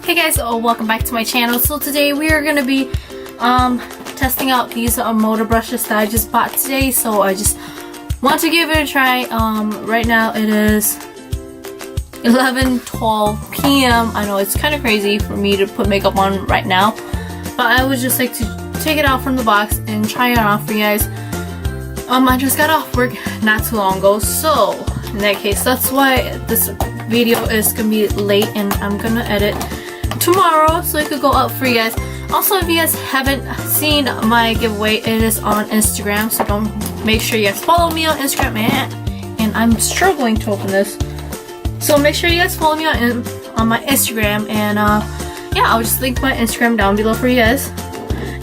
Hey guys, welcome back to my channel. So today we are gonna be testing out these Moda brushes that I just bought today. So I just want to give it a try. Right now it is 11:12 p.m. I know it's kind of crazy for me to put makeup on right now, but I would just like to take it out from the box and try it on for you guys. I just got off work not too long ago, so in that case, that's why this video is gonna be late, and I'm gonna edit tomorrow so it could go up for you guys. Also, if you guys haven't seen my giveaway, it is on Instagram, so make sure you guys follow me on Instagram, and I'm struggling to open this, so make sure you guys follow me on my Instagram, and yeah, I'll just link my Instagram down below for you guys.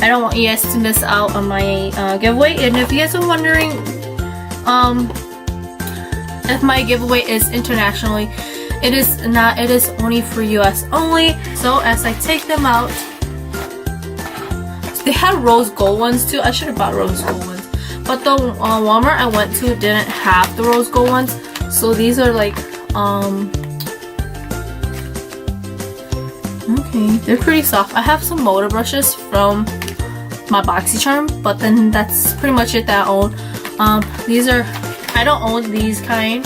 I don't want you guys to miss out on my giveaway. And if you guys are wondering if my giveaway is internationally, it is not. It is only for US only. So as I take them out, they had rose gold ones too. I should have bought rose gold ones, but the Walmart I went to didn't have the rose gold ones. So these are like okay, they're pretty soft. I have some Moda brushes from my BoxyCharm, but then that's pretty much it that I own. These are, I don't own these kind,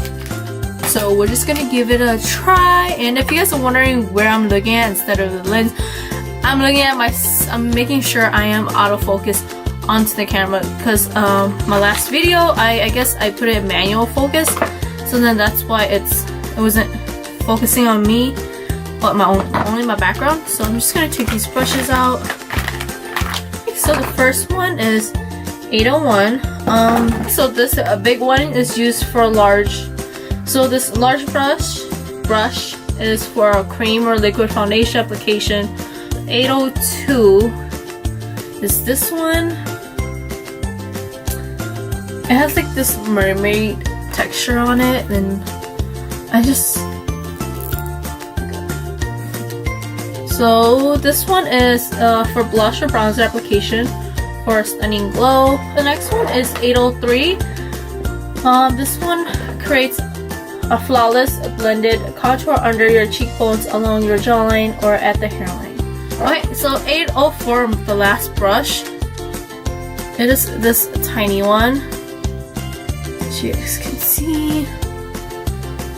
so we're just gonna give it a try. And if you guys are wondering where I'm looking at instead of the lens, I'm looking at I'm making sure I am autofocus onto the camera, because my last video, I guess I put it in manual focus, so then that's why it wasn't focusing on me, but only my background. So I'm just gonna take these brushes out. So the first one is 801. So this big one is used for large. So this large brush is for a cream or liquid foundation application. 802 is this one. It has like this mermaid texture on it, and so this one is for blush or bronzer application for a stunning glow. The next one is 803. This one creates a flawless blended contour under your cheekbones, along your jawline, or at the hairline. Okay, so 804, the last brush. It is this tiny one, as you guys can see.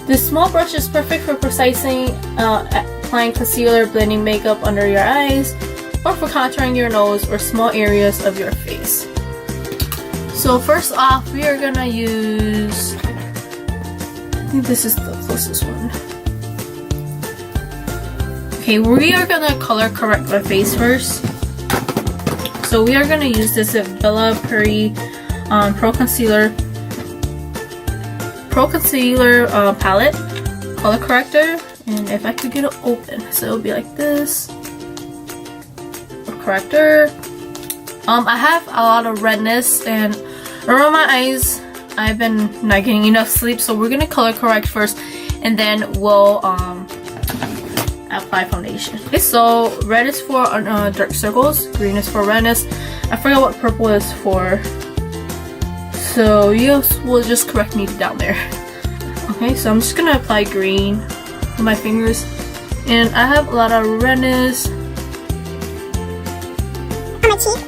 This small brush is perfect for precisely applying concealer, blending makeup under your eyes, or for contouring your nose or small areas of your face. So first off, we are gonna use, I think this is the closest one. Okay, we are gonna color correct my face first. So we are gonna use this Bella Puri Pro Concealer palette color corrector. And if I could get it open, so it'll be like this. Corrector. I have a lot of redness and around my eyes. I've been not getting enough sleep, so we're gonna color correct first, and then we'll apply foundation. Okay, so red is for dark circles, green is for redness. I forgot what purple is for, so you will just correct me down there. Okay, so I'm just gonna apply green with my fingers, and I have a lot of redness on my cheek.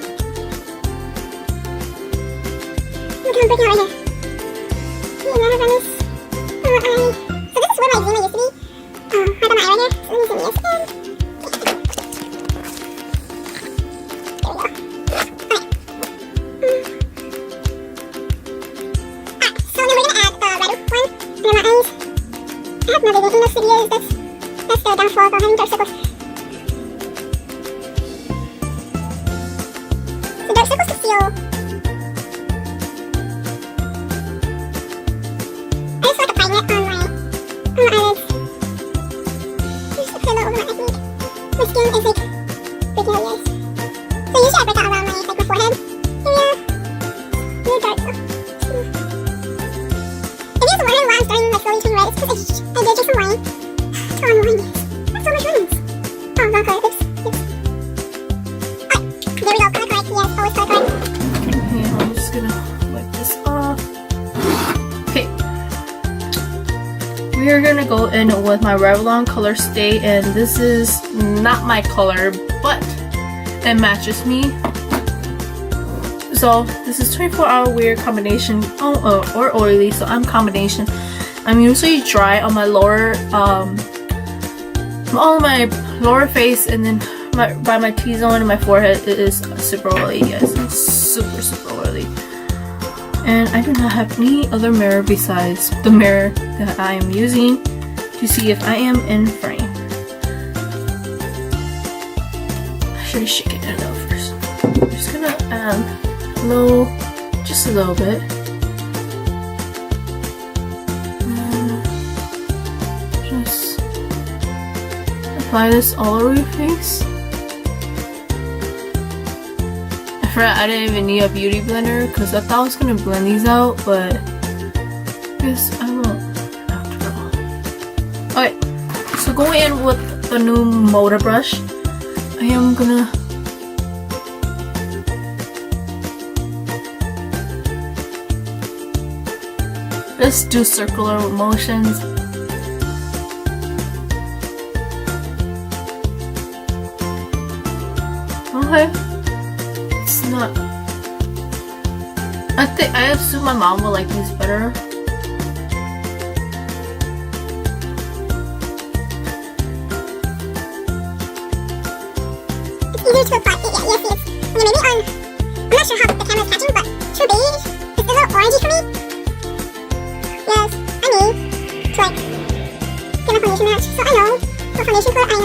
Look how I'm breaking out right here. A lot of redness on my eye. So this is where my eczema used to be. Right on my eye right here. So let me zoom this in. There we go. Alright, so then we're gonna add the red one under my eyes. I have no vision in those videos. That's the downfall of having dark circles. So dark circles conceal. I just like applying it on my eyelids. Just apply a little over my eye. My skin is like breaking out, guys. So usually I break out around my forehead area. Really dark though. If you guys are wondering why I'm starting slowly turning red, it's because I did drink some wine. Oh, I'm wine. That's so much redness. Oh, wrong color. Oops. Alright, there we go. Color correct. Yes, always color correct. Okay, I'm just gonna wipe this off. Okay. we are gonna go in with my Revlon Color Stay, and this is not my color, but it matches me. So this is 24-hour wear combination or oily, so I'm combination. I'm usually dry on my lower all my lower face, and then by my T-zone and my forehead it is super oily. Yes, it's super oily. And I do not have any other mirror besides the mirror that I am using to see if I am in frame. I should shake it out first. I'm just gonna add low, just a little bit. And just apply this all over your face. I forgot I didn't even need a beauty blender because I thought I was gonna blend these out, but I guess I won't after all. Okay, so going in with the new Moda brush, I am gonna just do circular motions. Okay. It's not. I assume my mom will like these better. It's easier to apply. Yeah, yes, it is. And then maybe I'm not sure how the camera is catching, but true beige is a little orangey for me. Yes, I need to like get my foundation match. So I know for foundation color I am.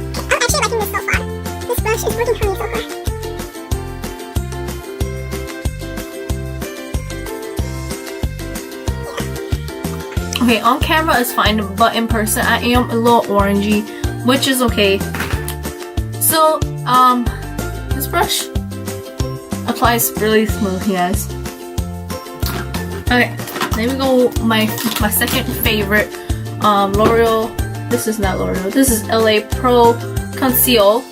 Okay, I'm actually liking this so far. This brush is working for me so far. Okay, on camera it's fine, but in person I am a little orangey, which is okay. So, this brush applies really smooth, yes. Okay, then we go my second favorite, L'Oreal. This is not L'Oreal. This is LA Pro Conceal.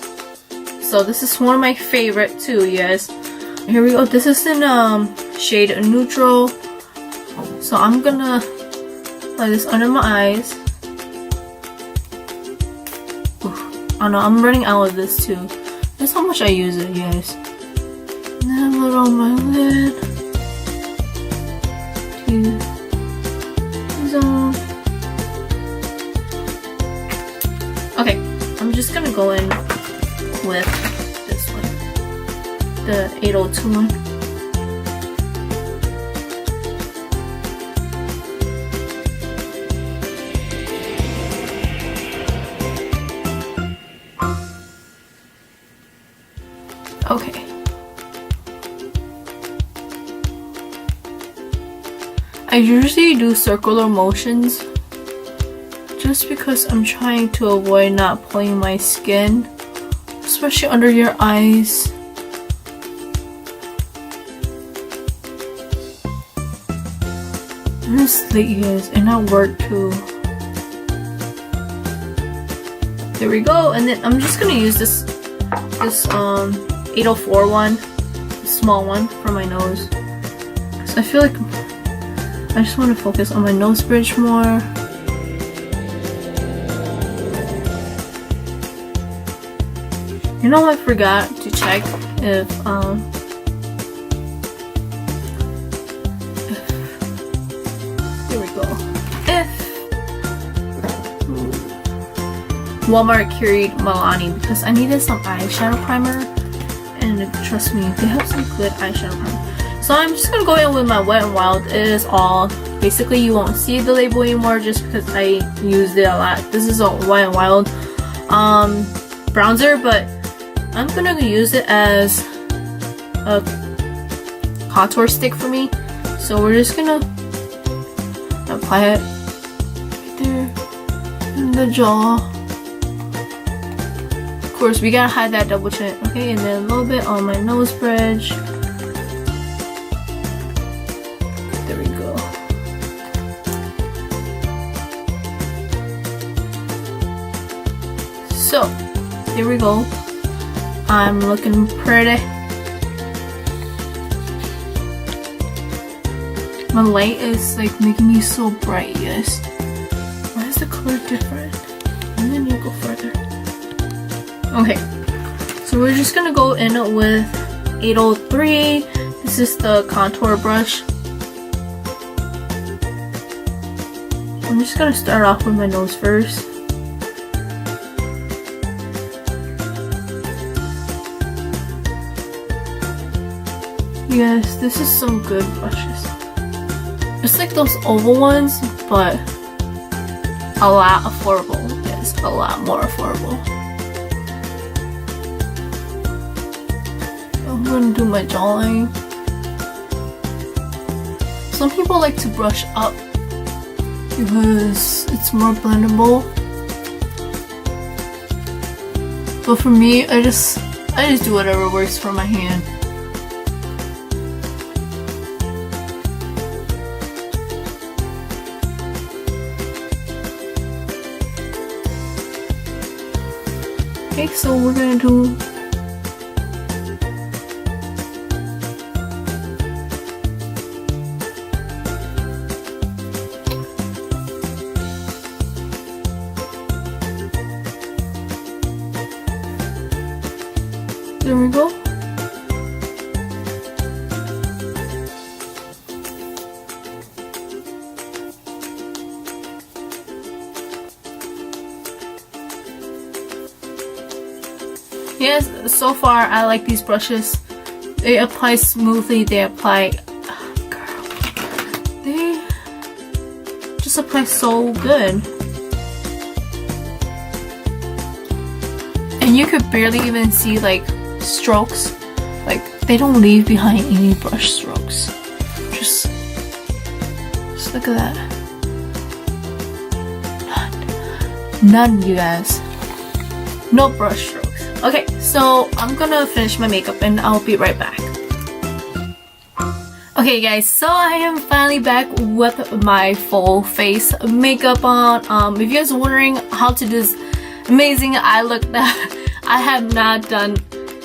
So this is one of my favorite too, yes. Here we go. This is in shade neutral. So I'm gonna apply this under my eyes. Oh no, I'm running out of this too. That's how much I use it, yes. And then a little on my lid. T-zone. Okay, I'm just gonna go in with this one, the 802 one. Okay. I usually do circular motions just because I'm trying to avoid not pulling my skin, especially under your eyes. This late guys, and that worked too. There we go, and then I'm just gonna use this 804 one, the small one, for my nose. So I feel like I just want to focus on my nose bridge more. You know, I forgot to check if here we go. If Walmart carried Milani, because I needed some eyeshadow primer, and trust me, they have some good eyeshadow primer. So I'm just gonna go in with my Wet n Wild. It is all. Basically, you won't see the label anymore just because I used it a lot. This is a Wet n Wild bronzer, but I'm gonna use it as a contour stick for me. So we're just gonna apply it right there in the jaw. Of course, we gotta hide that double chin. Okay, and then a little bit on my nose bridge. There we go. So, here we go. I'm looking pretty. My light is like making me so bright, guys. the color different? And then you go further. Okay, so we're just gonna go in with 803. This is the contour brush. I'm just gonna start off with my nose first. Yes, this is some good brushes. It's like those oval ones, but a lot affordable. Yes, a lot more affordable. I'm gonna do my jawline. Some people like to brush up because it's more blendable. But for me, I just do whatever works for my hand. Okay, so we're gonna do there we go. Yes, so far I like these brushes. They apply smoothly, they apply they just apply so good. And you could barely even see like strokes. Like they don't leave behind any brush strokes. Just look at that. None, you guys. No brush strokes. Okay, so I'm gonna finish my makeup and I'll be right back. Okay guys, so I am finally back with my full face makeup on. If you guys are wondering how to do this amazing eye look that I have not done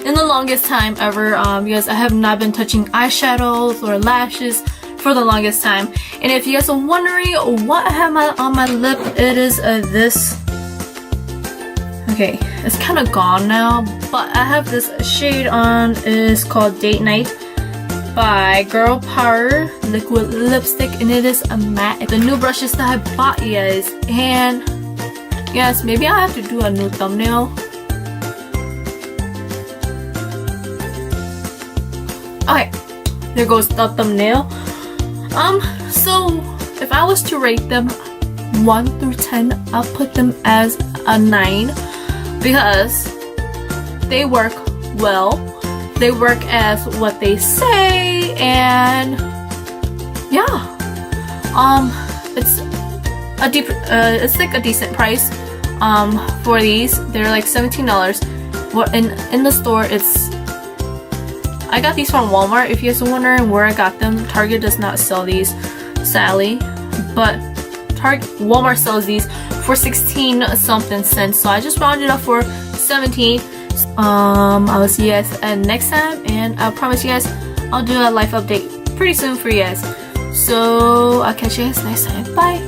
in the longest time ever, because I have not been touching eyeshadows or lashes for the longest time. And if you guys are wondering what I have on my lip, it is this. Okay, it's kind of gone now, but I have this shade on. It's called Date Night by Girl Power liquid lipstick, and it is a matte. The new brushes that I bought, you guys, and yes, maybe I have to do a new thumbnail. Okay, there goes the thumbnail. So if I was to rate them 1 through 10, I'll put them as a 9 because they work well. They work as what they say, and yeah, it's like a decent price for these. They're like $17. What in the store it's. I got these from Walmart. If you guys are wondering where I got them, Target does not sell these, sadly, but Walmart sells these for 16 something cents. So I just rounded up for 17. I'll see you guys next time, and I promise you guys I'll do a life update pretty soon for you guys. So I'll catch you guys next time. Bye.